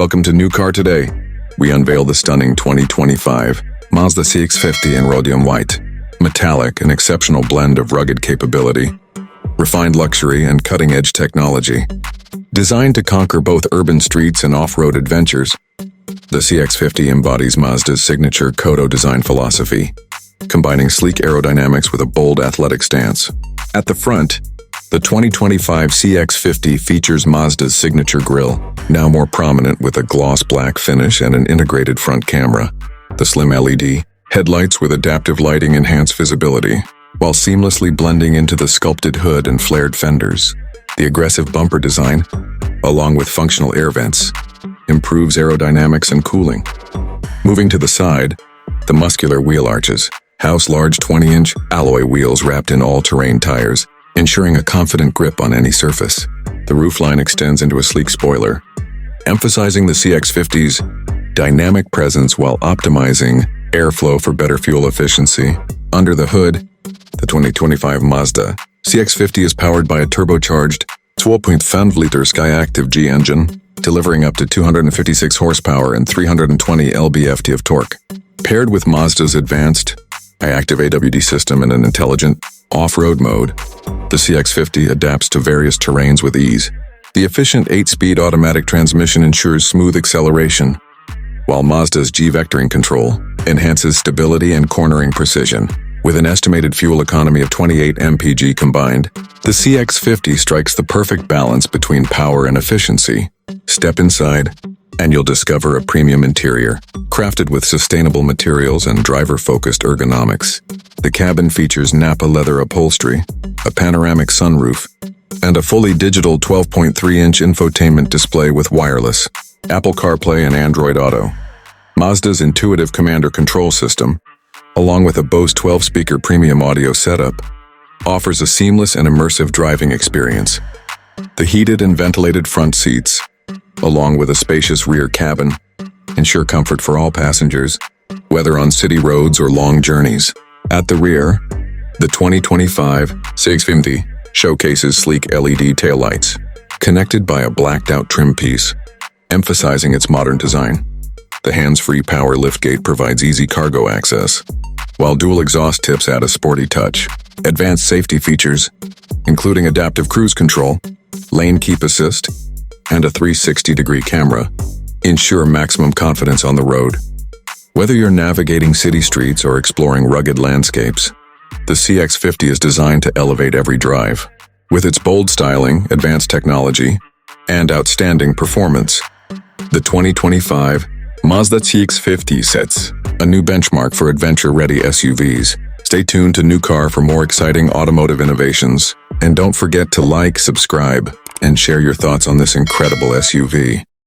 Welcome to New Car Today. We unveil the stunning 2025 Mazda CX-50 in Rhodium White Metallic, an exceptional blend of rugged capability, refined luxury, and cutting-edge technology. Designed to conquer both urban streets and off-road adventures, the CX-50 embodies Mazda's signature Kodo design philosophy, combining sleek aerodynamics with a bold athletic stance. At the front, the 2025 CX-50 features Mazda's signature grille, now more prominent with a gloss black finish and an integrated front camera. The slim LED headlights with adaptive lighting enhance visibility, while seamlessly blending into the sculpted hood and flared fenders. The aggressive bumper design, along with functional air vents, improves aerodynamics and cooling. Moving to the side, the muscular wheel arches house large 20-inch alloy wheels wrapped in all-terrain tires, ensuring a confident grip on any surface. The roofline extends into a sleek spoiler, emphasizing the CX-50's dynamic presence while optimizing airflow for better fuel efficiency. Under the hood, the 2025 Mazda CX-50 is powered by a turbocharged 12.5-liter Skyactiv-G engine, delivering up to 256 horsepower and 320 lb-ft of torque. Paired with Mazda's advanced i-Activ AWD system and an intelligent off-road mode, the CX-50 adapts to various terrains with ease. The efficient 8-speed automatic transmission ensures smooth acceleration, while Mazda's G-vectoring control enhances stability and cornering precision. With an estimated fuel economy of 28 mpg combined, the CX-50 strikes the perfect balance between power and efficiency. Step inside, and you'll discover a premium interior, crafted with sustainable materials and driver-focused ergonomics. The cabin features Nappa leather upholstery, a panoramic sunroof, and a fully digital 12.3-inch infotainment display with wireless, Apple CarPlay and Android Auto. Mazda's intuitive commander control system, along with a Bose 12-speaker premium audio setup, offers a seamless and immersive driving experience. The heated and ventilated front seats, along with a spacious rear cabin, ensure comfort for all passengers, whether on city roads or long journeys. At the rear, the 2025 CX-50 showcases sleek LED taillights, connected by a blacked-out trim piece, emphasizing its modern design. The hands-free power liftgate provides easy cargo access, while dual exhaust tips add a sporty touch. Advanced safety features, including adaptive cruise control, lane keep assist, and a 360-degree camera, ensure maximum confidence on the road. Whether you're navigating city streets or exploring rugged landscapes, the CX-50 is designed to elevate every drive. With its bold styling, advanced technology, and outstanding performance, the 2025 Mazda CX-50 sets a new benchmark for adventure-ready SUVs. Stay tuned to New Car for more exciting automotive innovations, and don't forget to like, subscribe, and share your thoughts on this incredible SUV.